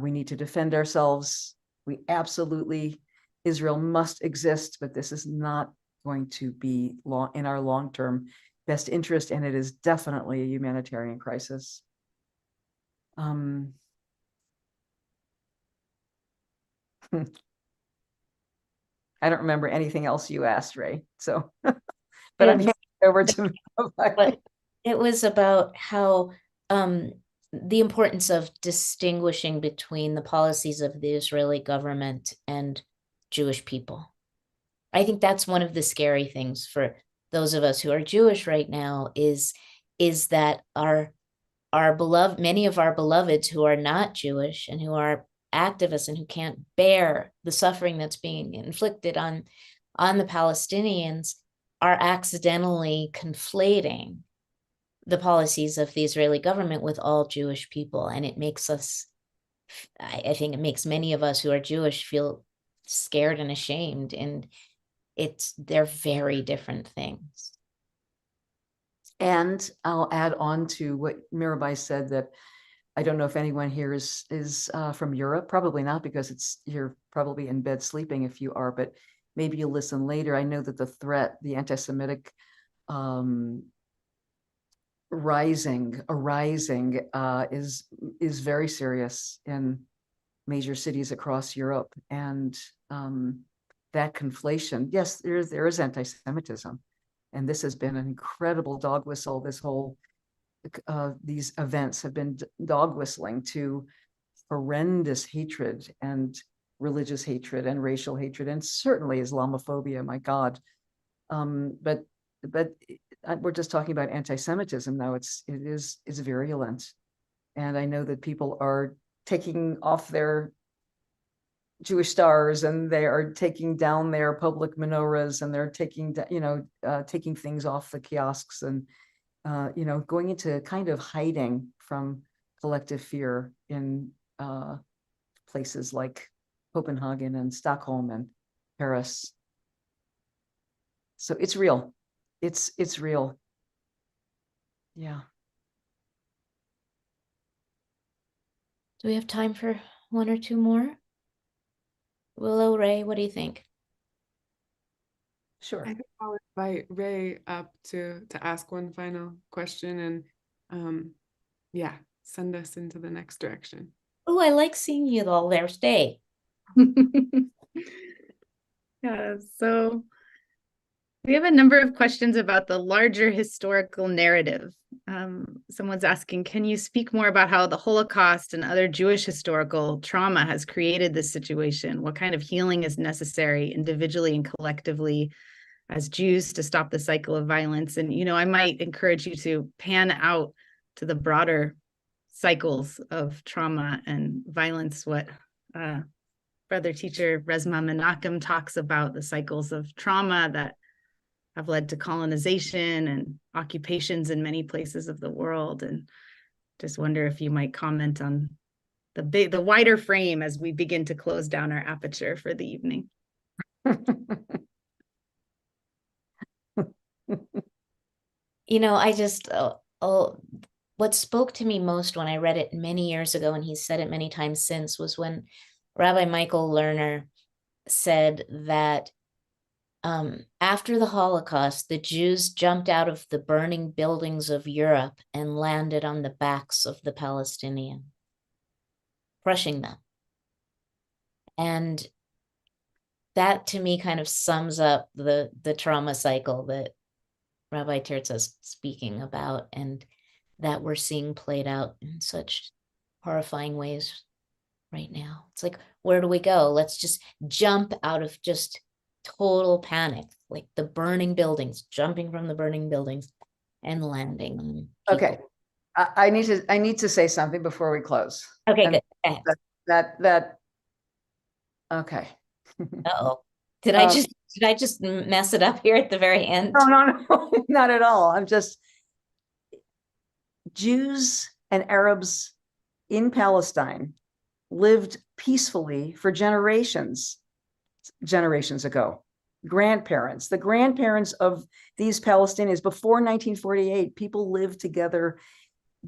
We need to defend ourselves. Israel must exist, but this is not going to be in our long-term best interest, and it is definitely a humanitarian crisis. I don't remember anything else you asked, Ray. So, but I'm handing it over to Mirabai. But it was about how the importance of distinguishing between the policies of the Israeli government and Jewish people. I think that's one of the scary things for those of us who are Jewish right now, is that many of our beloveds who are not Jewish and who are activists and who can't bear the suffering that's being inflicted on the Palestinians are accidentally conflating the policies of the Israeli government with all Jewish people. And it makes I think it makes many of us who are Jewish feel scared and ashamed. And they're very different things. And I'll add on to what Mirabai said, that I don't know if anyone here is from Europe. Probably not, because you're probably in bed sleeping if you are, but maybe you'll listen later. I know that the anti-Semitic arising is very serious in major cities across Europe. And that conflation, yes, there is anti-Semitism. And this has been an incredible dog whistle. These events have been dog whistling to horrendous hatred and religious hatred and racial hatred, and certainly Islamophobia, my God. But we're just talking about anti-Semitism now. It is virulent. And I know that people are taking off their Jewish stars, and they are taking down their public menorahs, and they're taking things off the kiosks, and going into kind of hiding from collective fear in places like Copenhagen and Stockholm and Paris. So it's real. It's real. Yeah. Do we have time for one or two more? Willow, Ray, what do you think? Sure. I think I'll invite Ray up to ask one final question, and send us into the next direction. Oh, I like seeing you all there. Stay. Yeah, so we have a number of questions about the larger historical narrative Someone's asking, can you speak more about how the Holocaust and other Jewish historical trauma has created this situation? What kind of healing is necessary individually and collectively as Jews to stop the cycle of violence? And, I might encourage you to pan out to the broader cycles of trauma and violence, what brother teacher Resma Menachem talks about, the cycles of trauma that have led to colonization and occupations in many places of the world. And just wonder if you might comment on the wider frame as we begin to close down our aperture for the evening. I just, what spoke to me most when I read it many years ago, and he's said it many times since, was when Rabbi Michael Lerner said that after the Holocaust, the Jews jumped out of the burning buildings of Europe and landed on the backs of the Palestinians, crushing them. And that to me kind of sums up the trauma cycle that Rabbi Tirzah's speaking about, and that we're seeing played out in such horrifying ways right now. It's like, where do we go? Let's just jump out of just total panic, like the burning buildings, jumping from the burning buildings and landing on people. Okay. I need to say something before we close. Okay, And good. Okay. Uh-oh. Did I just mess it up here at the very end? No, not at all. I'm just, Jews and Arabs in Palestine lived peacefully for generations ago. The grandparents of these Palestinians before 1948, people lived together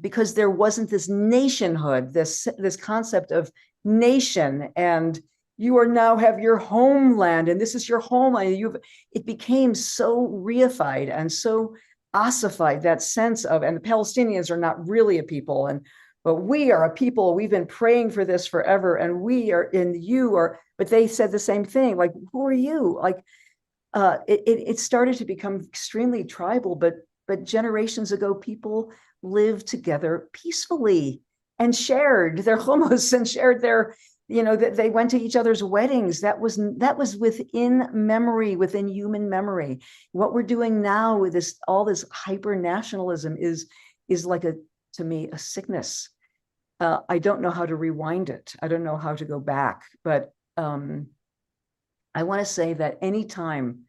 because there wasn't this nationhood, this concept of nation, and you are now have your homeland, and this is your homeland. It became so reified and so ossified, that sense of, and the Palestinians are not really a people, but we are a people. We've been praying for this forever, and we are in you are. But they said the same thing, like, who are you? Like, it started to become extremely tribal, but generations ago, people lived together peacefully and shared their hummus and shared their, that they went to each other's weddings. That was within memory, within human memory. What we're doing now with all this hyper nationalism is like to me, a sickness. I don't know how to rewind it. I don't know how to go back, but I want to say that anytime,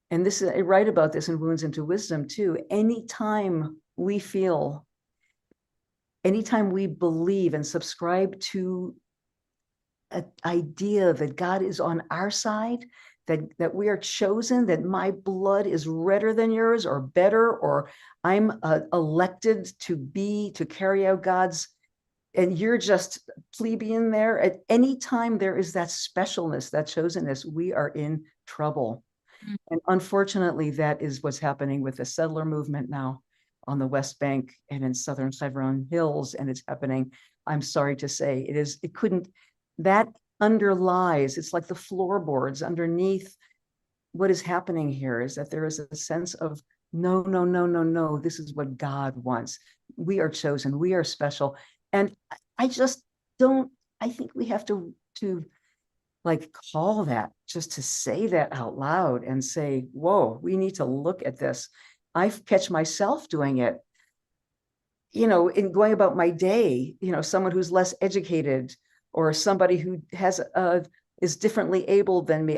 and I write about this in Wounds into Wisdom too, anytime we believe and subscribe to an idea that God is on our side, that we are chosen, that my blood is redder than yours or better, or I'm elected to carry out God's, and you're just plebeian there. At any time there is that specialness, that chosenness, we are in trouble. Mm-hmm. And unfortunately, that is what's happening with the settler movement now on the West Bank and in southern Hebron Hills. And it's happening, I'm sorry to say, that underlies, it's like the floorboards underneath what is happening here, is that there is a sense of no, this is what God wants. We are chosen, we are special. And I think we have to like call that, just to say that out loud and say, whoa, we need to look at this. I catch myself doing it, in going about my day, someone who's less educated or somebody who is differently able than me,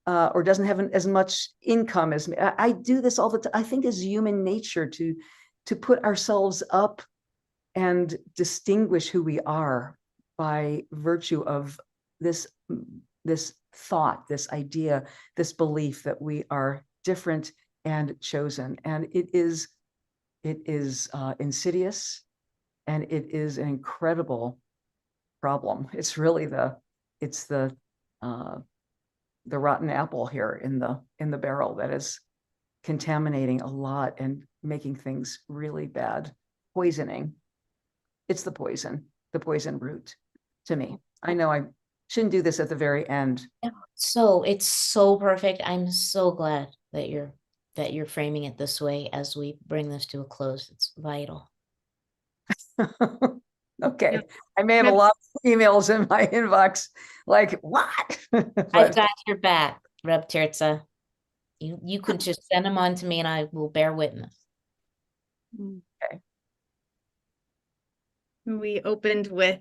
or doesn't have as much income as me. I do this all the time. I think it's human nature to put ourselves up and distinguish who we are by virtue of this thought, this idea, this belief that we are different and chosen. And it is insidious, and it is an incredible problem. It's really the rotten apple here in the barrel that is contaminating a lot and making things really bad, poisoning. It's the poison root to me. I know I shouldn't do this at the very end. So it's so perfect. I'm so glad that you're that you're framing it this way as we bring this to a close. It's vital. Okay, Yeah. I may have a lot of emails in my inbox, like, what? I've But got your back, Reb Tirzah. You can just send them on to me and I will bear witness. okay. We opened with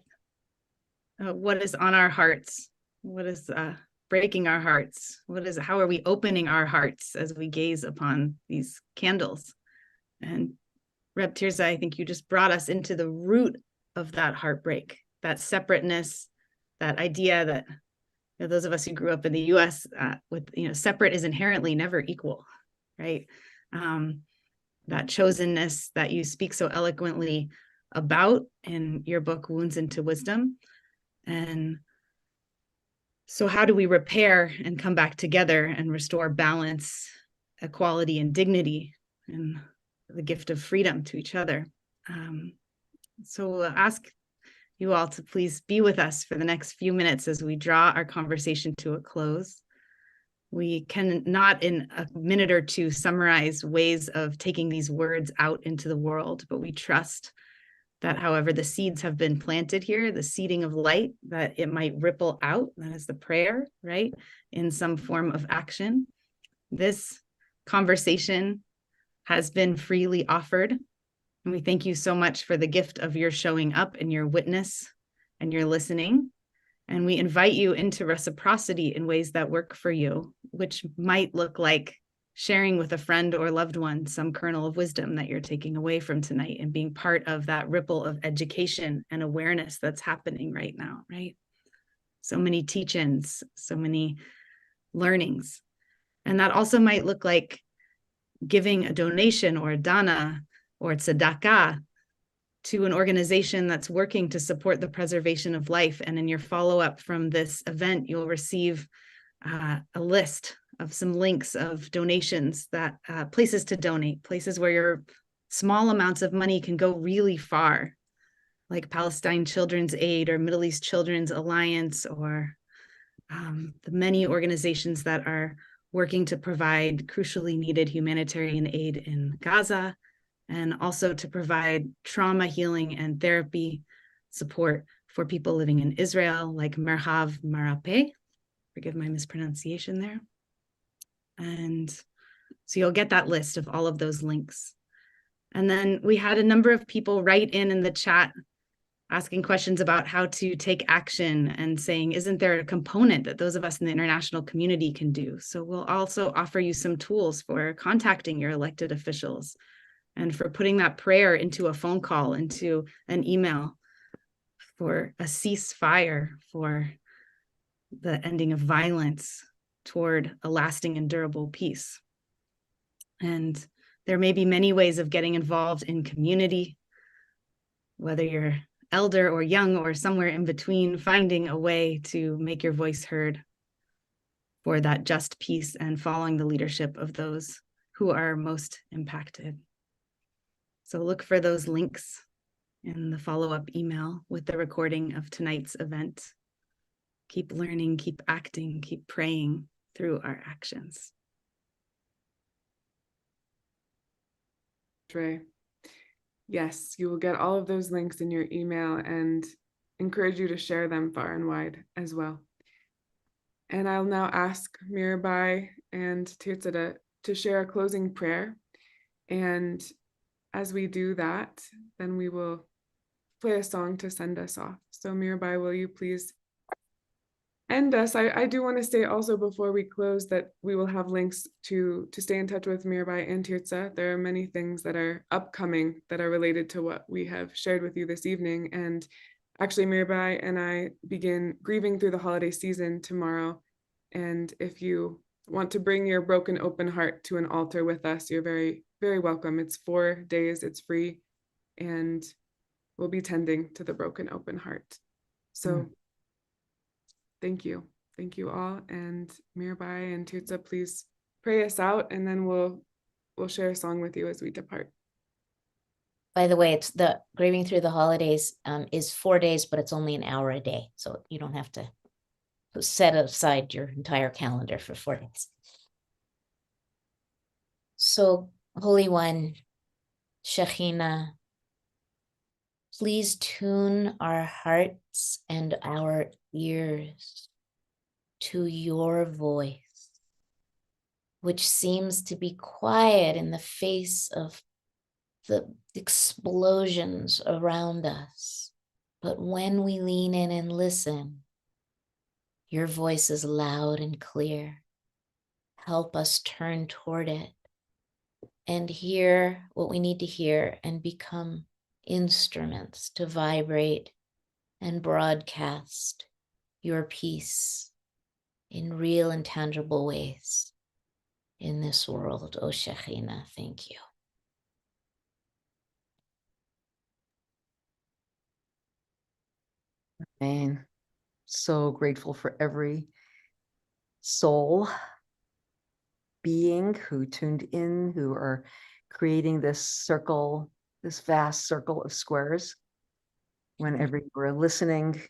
what is on our hearts? What is breaking our hearts? How are we opening our hearts as we gaze upon these candles? And Reb Tirzah, I think you just brought us into the root of that heartbreak, that separateness, that idea that those of us who grew up in the US with, separate is inherently never equal, right? That chosenness that you speak so eloquently about in your book, Wounds into Wisdom. And so how do we repair and come back together and restore balance, equality, and dignity, and the gift of freedom to each other? So we'll ask you all to please be with us for the next few minutes as we draw our conversation to a close. We can not in a minute or two summarize ways of taking these words out into the world, but we trust that however the seeds have been planted here, the seeding of light, that it might ripple out, that is the prayer, right, in some form of action. This conversation has been freely offered. And we thank you so much for the gift of your showing up and your witness and your listening. And we invite you into reciprocity in ways that work for you, which might look like sharing with a friend or loved one some kernel of wisdom that you're taking away from tonight and being part of that ripple of education and awareness that's happening right now, right? So many teach-ins, so many learnings. And that also might look like giving a donation or a dana or tzedakah to an organization that's working to support the preservation of life. And in your follow-up from this event, you'll receive a list of some links of donations, that places to donate, places where your small amounts of money can go really far, like Palestine Children's Aid or Middle East Children's Alliance, or the many organizations that are working to provide crucially needed humanitarian aid in Gaza, and also to provide trauma healing and therapy support for people living in Israel, like Mirabai. Forgive my mispronunciation there. And so you'll get that list of all of those links. And then we had a number of people write in the chat asking questions about how to take action and saying, isn't there a component that those of us in the international community can do? So we'll also offer you some tools for contacting your elected officials and for putting that prayer into a phone call, into an email, for a ceasefire, for the ending of violence toward a lasting and durable peace. And there may be many ways of getting involved in community, whether you're elder or young or somewhere in between, finding a way to make your voice heard for that just peace and following the leadership of those who are most impacted. So look for those links in the follow-up email with the recording of tonight's event. Keep learning, keep acting, keep praying through our actions. Trey. Yes, you will get all of those links in your email, and encourage you to share them far and wide as well. And I'll now ask Mirabai and Tirzah to share a closing prayer. And as we do that, then we will play a song to send us off. So Mirabai, will you please end us? I do want to say also before we close that we will have links to stay in touch with Mirabai and Tirzah. There are many things that are upcoming that are related to what we have shared with you this evening. And actually, Mirabai and I begin grieving through the holiday season tomorrow. And if you want to bring your broken open heart to an altar with us, you're very, very welcome. It's 4 days, it's free, and we'll be tending to the broken open heart. So thank you. Thank you all. And Mirabai and Tirzah, please pray us out, and then we'll share a song with you as we depart. By the way, it's the grieving through the holidays is 4 days, but it's only an hour a day. So you don't have to set aside your entire calendar for 4 days. So, Holy One, Shekhinah, please tune our hearts and our ears to your voice, which seems to be quiet in the face of the explosions around us. But when we lean in and listen, your voice is loud and clear. Help us turn toward it and hear what we need to hear and become instruments to vibrate and broadcast your peace in real and tangible ways in this world. Oh, Shekhinah, thank you. Man, so grateful for every soul being who tuned in, who are creating this circle, this vast circle of squares. Whenever you're listening,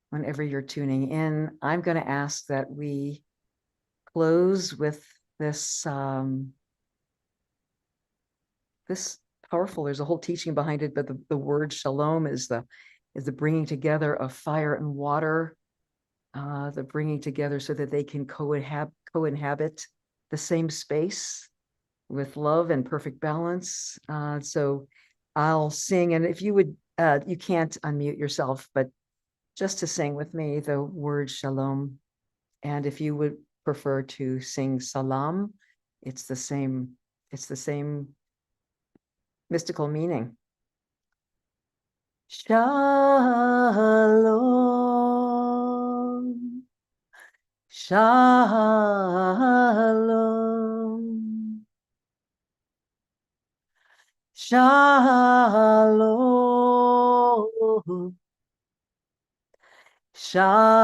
whenever you're tuning in, I'm going to ask that we close with this this powerful, there's a whole teaching behind it, but the word shalom is the bringing together of fire and water, the bringing together so that they can co-inhabit the same space with love and perfect balance. So I'll sing, and if you would, you can't unmute yourself, but just to sing with me the word shalom. And if you would prefer to sing salam, it's the same mystical meaning. Shalom, shalom, shalom, shalom.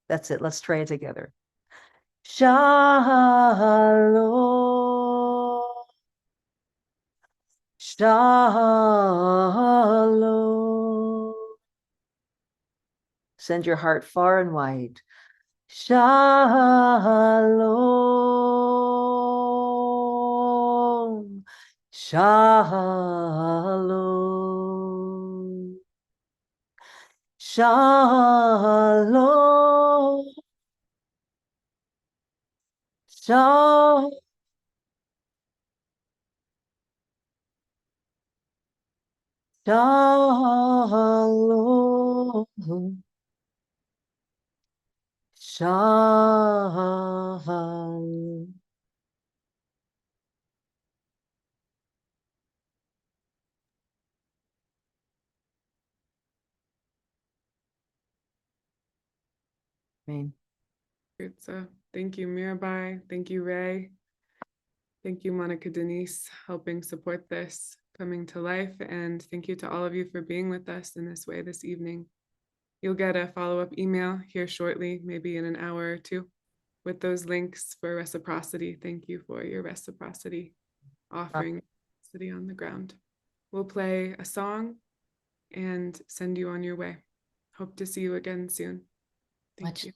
That's it. Let's try it together. Shalom, shalom. Send your heart far and wide. Shalom, shalom, shalom, shalom, shalom, shalom. Amen. So thank you, Mirabai. Thank you, Ray. Thank you, Monica Denise, helping support this coming to life. And thank you to all of you for being with us in this way this evening. You'll get a follow-up email here shortly, maybe in an hour or two, with those links for reciprocity. Thank you for your reciprocity, offering reciprocity on the ground. We'll play a song and send you on your way. Hope to see you again soon. Thank you.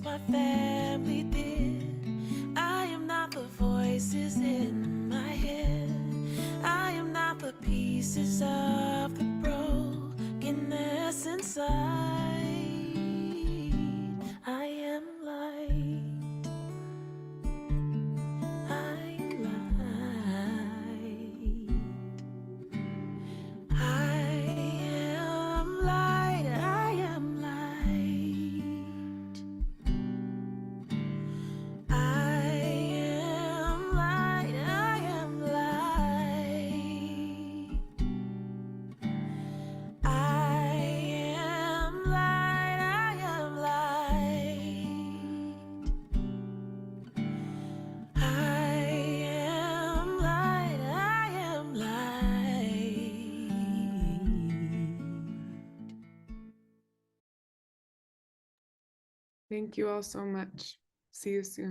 My family did. I am not the voices in my head. I am not the pieces of the brokenness inside. I am light. I am light. Thank you all so much. See you soon.